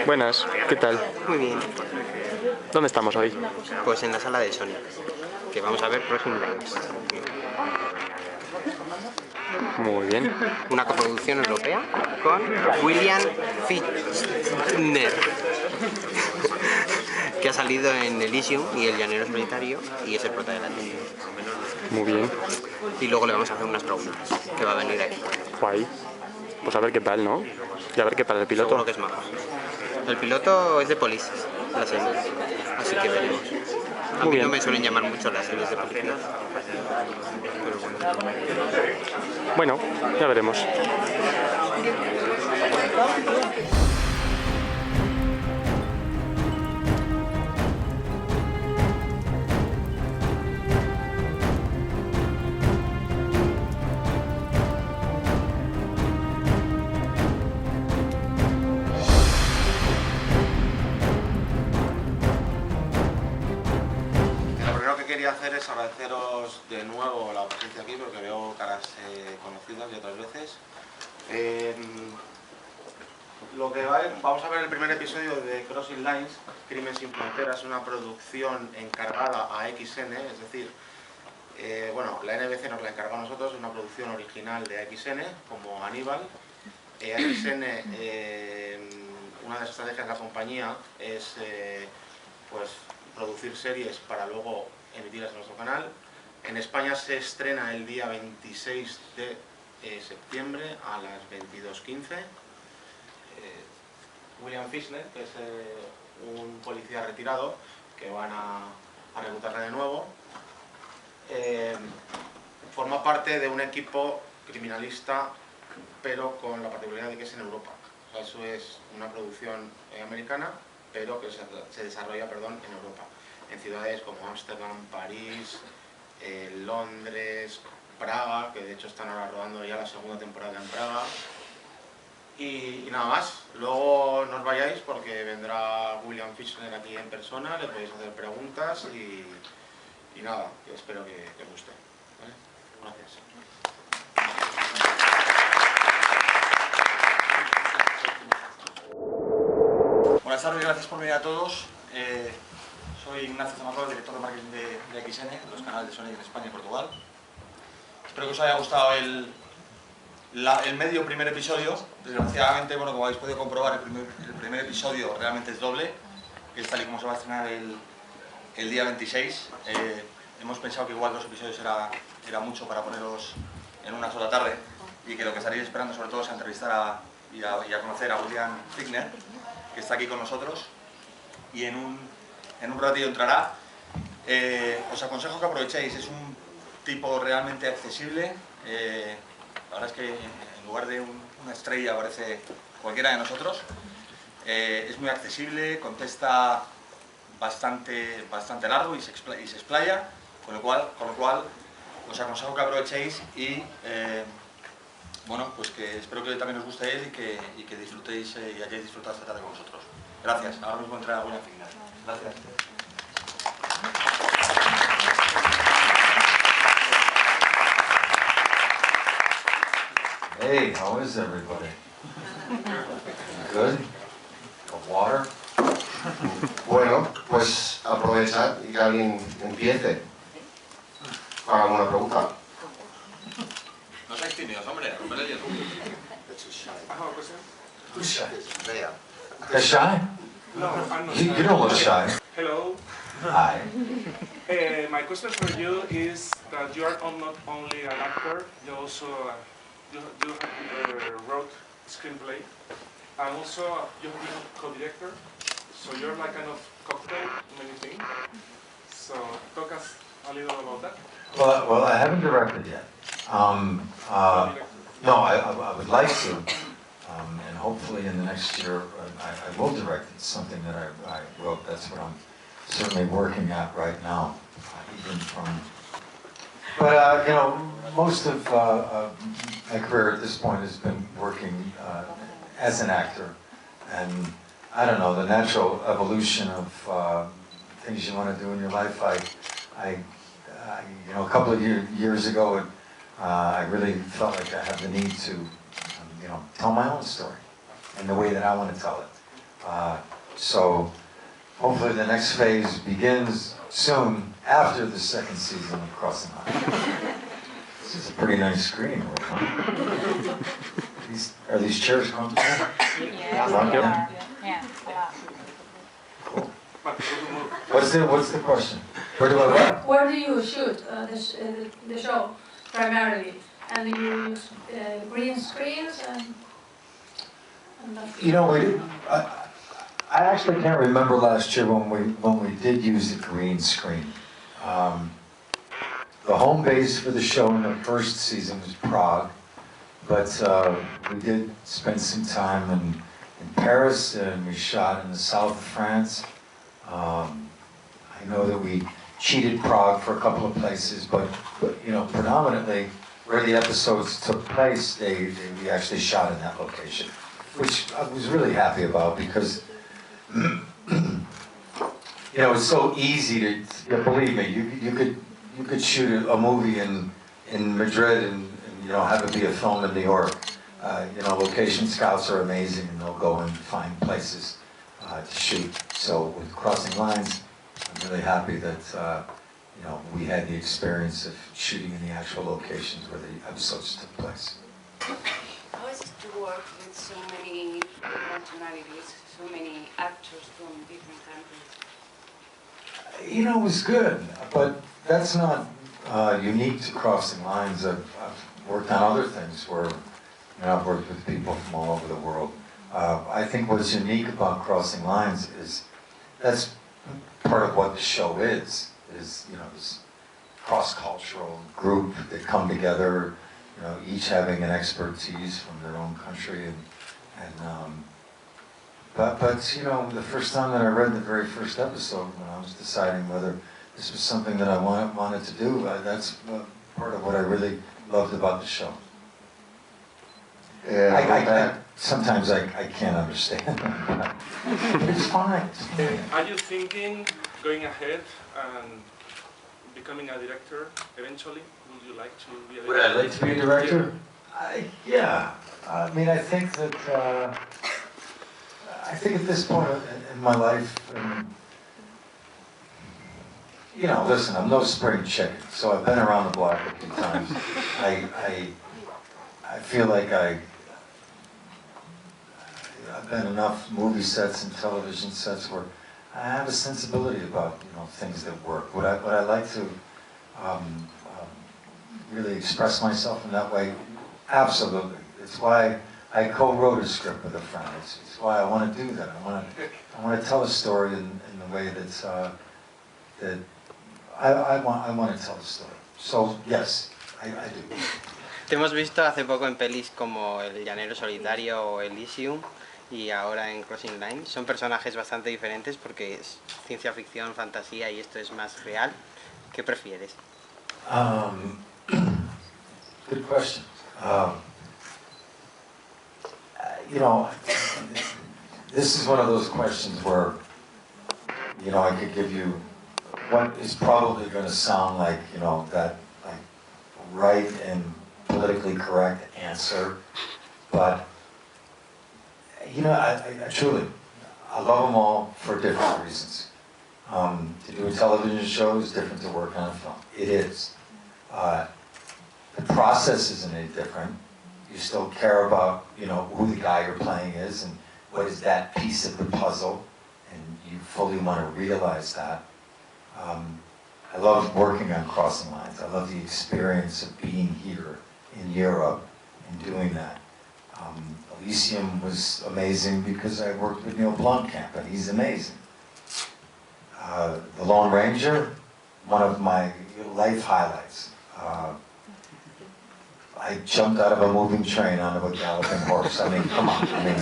Buenas, ¿qué tal? Muy bien. ¿Dónde estamos hoy? Pues en la sala de Sony, que vamos a ver Crossing Lines. Muy bien. Una coproducción europea con William Fichtner, que ha salido en Elysium y El Llanero Solitario y es el prota de la serie. Muy bien. Y luego le vamos a hacer unas preguntas, que va a venir aquí. Guay. Pues a ver qué tal, ¿no? Y a ver qué tal el piloto. Seguro que es majo. El piloto es de Police, la serie, así que veremos. A mí no me suelen llamar mucho las series de policía, pero bueno. Bueno, ya veremos. Quería hacer es agradeceros de nuevo la presencia aquí porque veo caras conocidas de otras veces. Vamos a ver el primer episodio de Crossing Lines, Crimen sin Fronteras, una producción encargada a AXN, es decir, bueno, la NBC nos la encargó a nosotros, es una producción original de AXN, como Aníbal. AXN, una de las estrategias de la compañía es pues, producir series para luego emitidas en nuestro canal. En España se estrena el día 26 de septiembre a las 22:15. William Fichtner, que es un policía retirado que van a reclutarle de nuevo, forma parte de un equipo criminalista, pero con la particularidad de que es en Europa. O sea, eso es una producción americana, pero que se desarrolla en Europa, en ciudades como Ámsterdam, París, Londres, Praga, que de hecho están ahora rodando ya la segunda temporada en Praga. Y nada más, luego no os vayáis porque vendrá William Fichtner aquí en persona, le podéis hacer preguntas y nada, que espero que os guste. ¿Vale? Gracias. Buenas tardes, gracias por venir a todos. Soy Ignacio Zamacón, director de marketing de AXN, de los canales de Sony en España y Portugal. Espero que os haya gustado el medio primer episodio. Desgraciadamente, bueno, como habéis podido comprobar, el primer episodio realmente es doble, que es tal y como se va a estrenar el día 26. Hemos pensado que igual 2 episodios era mucho para poneros en una sola tarde y que lo que estaréis esperando sobre todo es entrevistar y a conocer a William Fichtner, que está aquí con nosotros, y en un ratillo entrará. Os aconsejo que aprovechéis, es un tipo realmente accesible. La verdad es que en lugar de una estrella parece cualquiera de nosotros. Es muy accesible, contesta bastante largo y se explaya, con lo cual os aconsejo que aprovechéis y bueno, pues que espero que también os guste él y que disfrutéis y hayáis disfrutado esta tarde con nosotros. Gracias. Ahora mismo entra William Fichtner. Gracias. Hey, how is everybody? Good? Got water? Bueno, pues aprovechad y que alguien empiece. Hagamos una pregunta. No seáis tímidos, hombre, romper el hielo. Who's shy? Vea. You're shy? No, I'm not You don't look shy. Hello. Hi. My question for you is that you are not only an actor, you also you wrote screenplay, and also you have been co-director. So you're like kind of cocktail many things. So talk us a little about that. Well, I haven't directed yet. No, I would like to, and hopefully in the next year I will direct. It's something that I wrote. That's what I'm certainly working at right now. But you know, most of my career at this point has been working as an actor, and I don't know, the natural evolution of things you want to do in your life. You know, a couple of years ago, I really felt like I had the need to, you know, tell my own story in the way that I want to tell it. So hopefully the next phase begins soon after the second season of Crossing Lines. This is a pretty nice screen. Huh? Are these chairs comfortable? Yeah. Cool. What's the question? Where do I work? Where do you shoot the show primarily? And you use green screens and You know, I actually can't remember last year when we did use the green screen. The home base for the show in the first season was Prague, but we did spend some time in Paris, and we shot in the south of France. I know that we cheated Prague for a couple of places, but you know, predominantly where the episodes took place, we actually shot in that location, which I was really happy about because you know, it's so easy to believe me. You could shoot a movie in Madrid and you know, have it be a film in New York. You know, location scouts are amazing, and they'll go and find places to shoot. So with Crossing Lines, I'm really happy that you know, we had the experience of shooting in the actual locations where the episodes took place. How is it to work with so many nationalities, so many actors from different countries? You know, it was good, but that's not unique to Crossing Lines. I've worked on other things where you know, I've worked with people from all over the world. I think what's unique about Crossing Lines is that's part of what the show is you know, this cross-cultural group that come together, you know, each having an expertise from their own country, but you know, the first time that I read the very first episode, when I was deciding whether this was something that I wanted to do, that's part of what I really loved about the show. Sometimes I can't understand them, but it's fine. Are you thinking going ahead and becoming a director eventually? Would you like to be a director? Would I like to be a director? Yeah. I mean, I think that at this point in my life, you know, listen, I'm no spring chicken, so I've been around the block a few times. I feel like I've been enough movie sets and television sets where I have a sensibility about, you know, things that work. Would I like to really express myself in that way? Absolutely. It's why I co-wrote a script with a friend. It's why I want to do that. I want to tell a story in the way that's that I want to tell a story. So yes, I do. Te hemos visto hace poco en pelis como El Llanero Solitario o Elysium y ahora en Crossing Lines. Son personajes bastante diferentes porque es ciencia ficción, fantasía y esto es más real. ¿Qué prefieres? Good question. You know, this is one of those questions where, you know, I could give you what is probably going to sound like, you know, that like right and politically correct answer, but you know, I truly, I love them all for different reasons. To do a television show is different to work on a film. It is. The process isn't any different. You still care about, you know, who the guy you're playing is and what is that piece of the puzzle, and you fully want to realize that. I love working on Crossing Lines. I love the experience of being here in Europe and doing that. Elysium was amazing because I worked with Neil Blomkamp, and he's amazing. The Lone Ranger, one of my life highlights. I jumped out of a moving train onto a galloping horse. I mean, come on. I mean,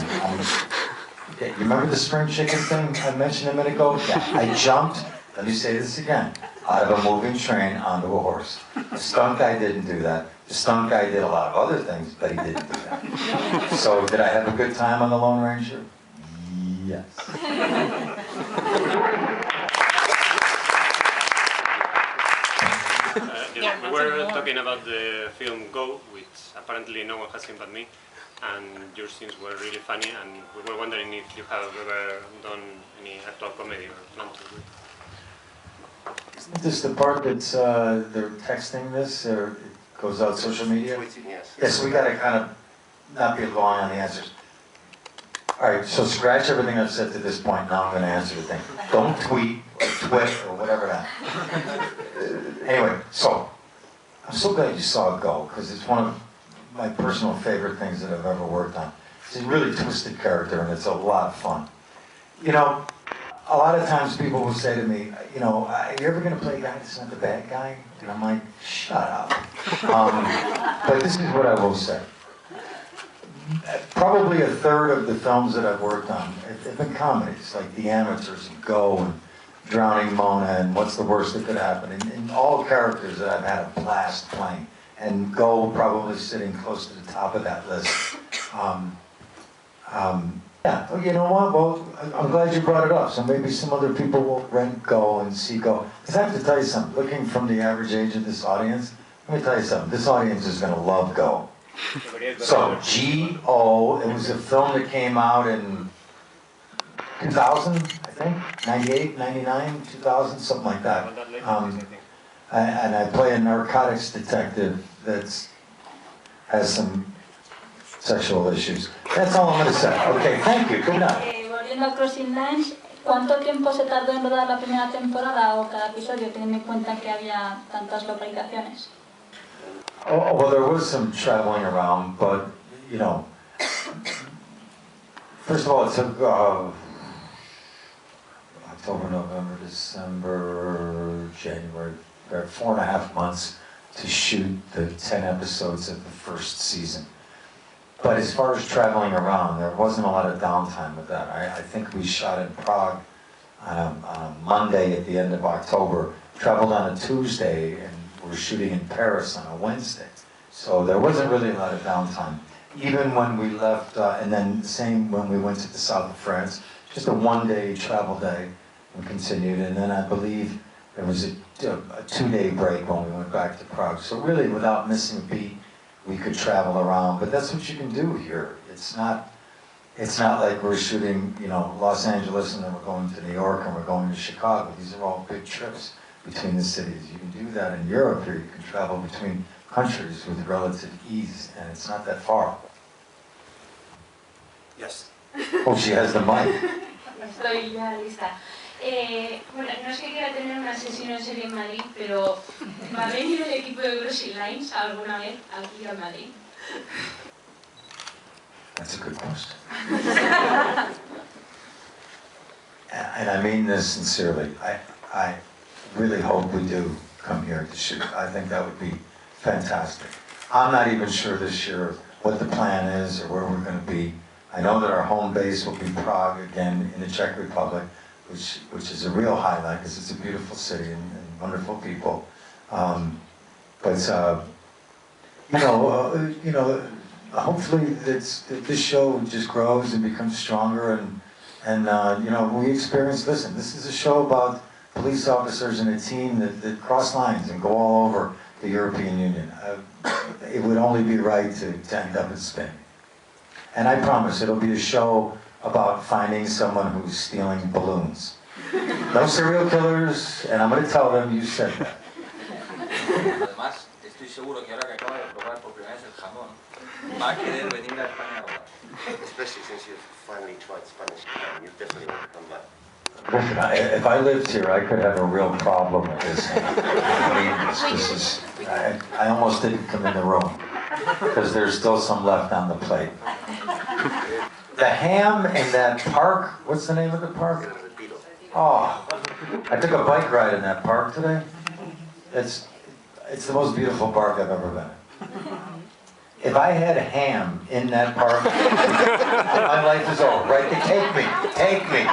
okay, you remember the spring chicken thing I mentioned a minute ago? Yeah, I jumped, let me say this again, out of a moving train onto a horse. The stunt guy didn't do that. The stunt guy did a lot of other things, but he didn't do that. So did I have a good time on the Lone Ranger? Yes. We were talking about the film Go, which apparently no one has seen but me. and your scenes were really funny, and we were wondering if you have ever done any actual comedy or plan to do it. Isn't this the part that's they're texting this, or it goes out social media? Tweeting, yes. Yes, we gotta kind of not be long on the answers. All right, so scratch everything I've said to this point. Now I'm going to answer the thing. Don't tweet or twit or whatever that. Anyway, so I'm so glad you saw it go, because it's one of my personal favorite things that I've ever worked on. It's a really twisted character, and it's a lot of fun. You know, a lot of times people will say to me, you know, are you ever going to play a guy that's not the bad guy? And I'm like, shut up. But this is what I will say. Probably a third of the films that I've worked on have been comedies, like The Amateurs and Go and Drowning Mona and What's the Worst That Could Happen, and all characters that I've had a blast playing. And Go probably sitting close to the top of that list. Yeah, well, you know what? Well, I'm glad you brought it up. So maybe some other people will rent Go and see Go. Because I have to tell you something, looking from the average age of this audience, let me tell you something, this audience is going to love Go. So, G-O, it was a film that came out in 2000, I think, 98, 99, 2000, something like that. And I play a narcotics detective that has some sexual issues. That's all I'm going to say. Okay, thank you. Good night. Volviendo a Crossing Lines, ¿cuánto tiempo se tardó en rodar la primera temporada o cada episodio, teniendo en cuenta que había tantas localizaciones? Oh, well, there was some traveling around, but, you know, first of all, it took October, November, December, January, 4.5 months to shoot the 10 episodes of the first season. But as far as traveling around, there wasn't a lot of downtime with that. I think we shot in Prague on a Monday at the end of October, traveled on a Tuesday, and we're shooting in Paris on a Wednesday. So there wasn't really a lot of downtime. Even when we left, and then the same when we went to the south of France, just a one-day travel day and continued. And then I believe there was a 2-day break when we went back to Prague. So really, without missing a beat, we could travel around. But that's what you can do here. It's not like we're shooting, you know, Los Angeles and then we're going to New York and we're going to Chicago. These are all big trips between the cities. You can do that in Europe here. You can travel between countries with relative ease, and it's not that far. Yes. Oh, she has the mic. Estoy ya lista. Bueno, no es que quiera tener una sesión en serie en Madrid, pero ¿va a venir el equipo de Crossing Lines alguna vez aquí a Madrid? That's a good question. And I mean this sincerely. I really hope we do come here to shoot. I think that would be fantastic. I'm not even sure this year what the plan is or where we're going to be. I know that our home base will be Prague again in the Czech Republic, which is a real highlight because it's a beautiful city and wonderful people. Hopefully this show just grows and becomes stronger and we experience. Listen, this is a show about police officers and a team that cross lines and go all over the European Union. It would only be right to end up in Spain. And I promise it'll be a show about finding someone who's stealing balloons. No serial killers, and I'm going to tell them you said that. Además, estoy seguro que ahora que acaba de probar por primera vez el jamón, va a querer venir a España a robar. Especially since you've finally tried Spanish, you definitely want to come back. Listen, if I lived here, I could have a real problem with this. I almost didn't come in the room because there's still some left on the plate. The ham in that park, what's the name of the park? Oh, I took a bike ride in that park today. It's the most beautiful park I've ever been in. If I had a ham in that park, my life is over, right? Take me.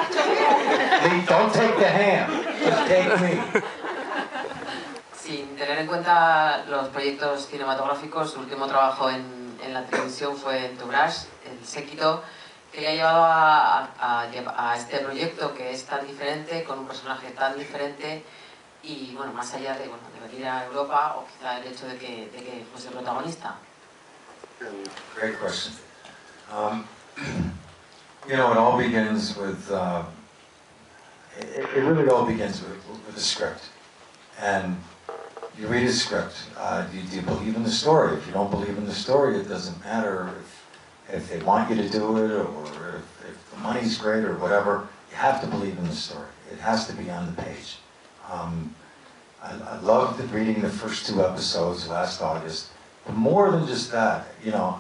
Don't take the ham, just take me. Sin tener en cuenta los proyectos cinematográficos, su último trabajo en la televisión fue en Thunderstorm, el séquito, que le ha llevado a este proyecto que es tan diferente, con un personaje tan diferente y, bueno, más allá de venir a Europa o quizá el hecho de que fuese protagonista. Great question. You know, it all begins with, it really all begins with a script. And you read a script. Do you believe in the story? If you don't believe in the story, it doesn't matter if they want you to do it or if the money's great or whatever. You have to believe in the story. It has to be on the page. I loved reading the first 2 episodes last August. But more than just that, you know,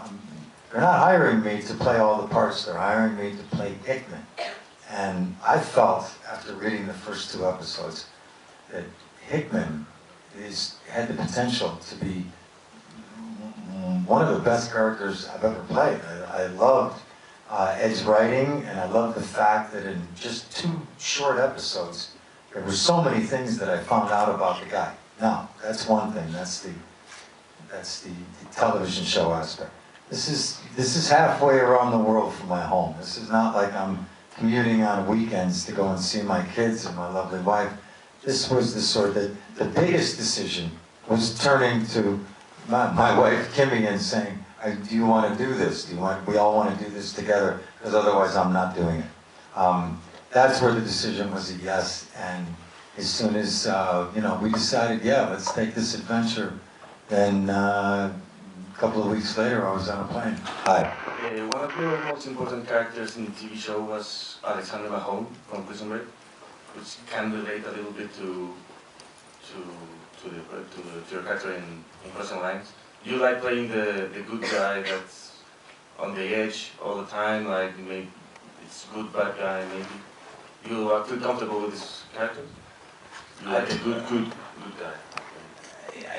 they're not hiring me to play all the parts. They're hiring me to play Hickman. And I felt, after reading the first 2 episodes, that Hickman had the potential to be one of the best characters I've ever played. I loved Ed's writing, and I loved the fact that in just 2 short episodes, there were so many things that I found out about the guy. Now, that's one thing. That's the television show aspect. This is halfway around the world from my home. This is not like I'm commuting on weekends to go and see my kids and my lovely wife. This was the biggest decision was turning to my wife Kimmy and saying, do you want to do this? We all want to do this together, because otherwise I'm not doing it. That's where the decision was a yes, and as soon as you know, we decided, yeah, let's take this adventure, then a couple of weeks later I was on a plane. Hi. One of your most important characters in the TV show was Alexander Mahone from Prison Break, which can relate a little bit to your character in Crossing Lines. Do you like playing the good guy that's on the edge all the time, like maybe it's good bad guy maybe? You feel comfortable with this character? You like a good guy?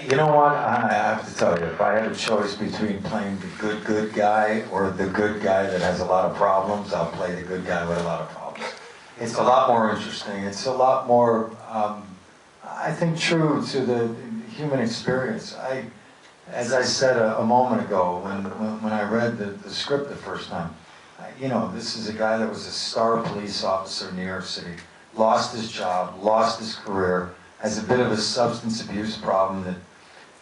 You know what, I have to tell you, if I had a choice between playing the good guy or the good guy that has a lot of problems, I'll play the good guy with a lot of problems. It's a lot more interesting. It's a lot more, I think, true to the human experience. As I said a moment ago, when I read the script the first time, you know, this is a guy that was a star police officer in New York City, lost his job, lost his career, has a bit of a substance abuse problem that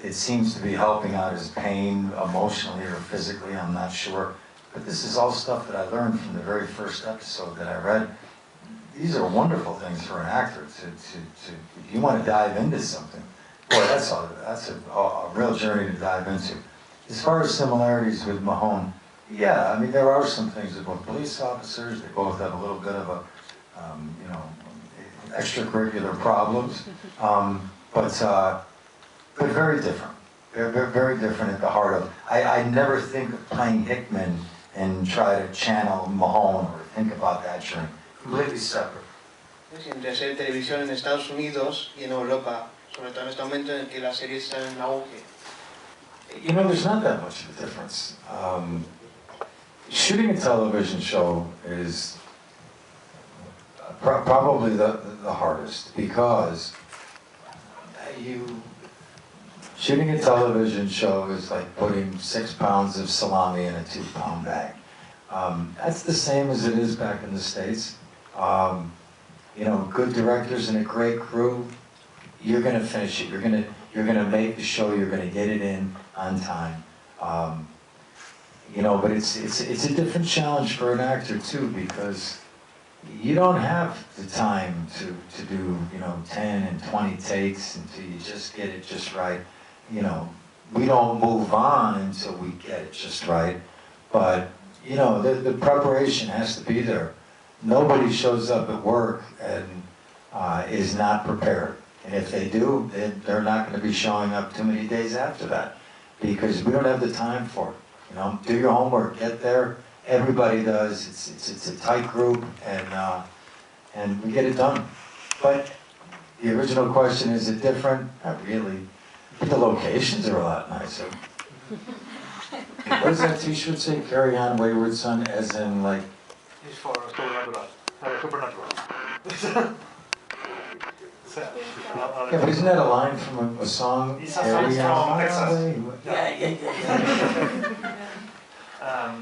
it seems to be helping out his pain emotionally or physically, I'm not sure. But this is all stuff that I learned from the very first episode that I read. These are wonderful things for an actor if you want to dive into something. Boy, that's a real journey to dive into. As far as similarities with Mahone, yeah, I mean, there are some things. They're both police officers. They both have a little bit of a, you know, extracurricular problems, but very different. They're very different at the heart of. I never think of playing Hickman and try to channel Mahone or think about that journey. Completely separate. Entre hacer televisión en Estados Unidos y en Europa, sobre todo en este momento en el que las series están en auge. You know, there's not that much of a difference. Shooting a television show is probably the hardest, because shooting a television show is like putting 6 pounds of salami in a 2-pound bag. That's the same as it is back in the States. You know, good directors and a great crew, you're going to finish it. You're going to make the show. You're going to get it in on time. You know, but it's a different challenge for an actor too, because you don't have the time to do, you know, 10 and 20 takes until you just get it just right. You know, we don't move on until we get it just right. But, you know, the preparation has to be there. Nobody shows up at work and is not prepared. And if they do, they're not going to be showing up too many days after that, because we don't have the time for it. You know, do your homework, get there. Everybody does. It's a tight group, and we get it done. But the original question, is it different? Not really. But the locations are a lot nicer. What does that T-shirt say? Carry on, wayward son, as in like. It's for supernatural. Supernatural. Yeah, but isn't that a line from a song? It's a song from Texas.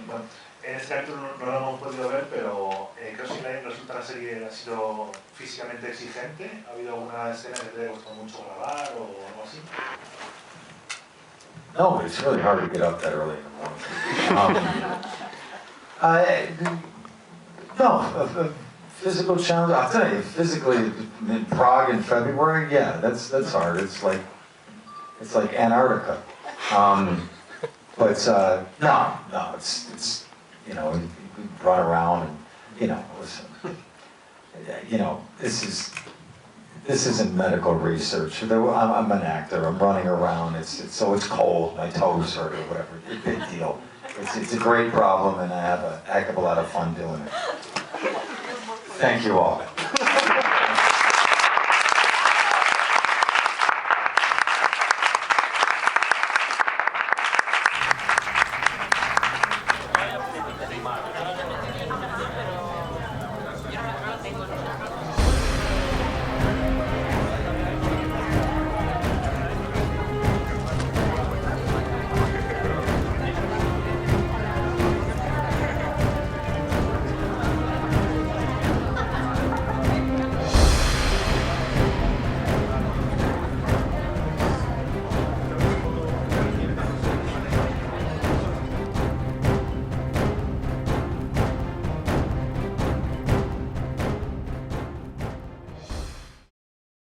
Bueno, en este capítulo no lo hemos podido ver, pero Crossing Line resulta una serie que ha sido físicamente exigente. ¿Ha habido alguna escena que te haya costado mucho grabar o algo así? No, but it's really hard to get up that early in the morning. No, physical challenge. I'll tell you, physically in Prague in February, yeah, that's hard. It's like Antarctica. But no, it's you know, we run around and listen, this isn't medical research. I'm an actor. I'm running around. So it's cold. My toes hurt or whatever. It's a big deal. It's a great problem, and I have a heck of a lot of fun doing it. Thank you all.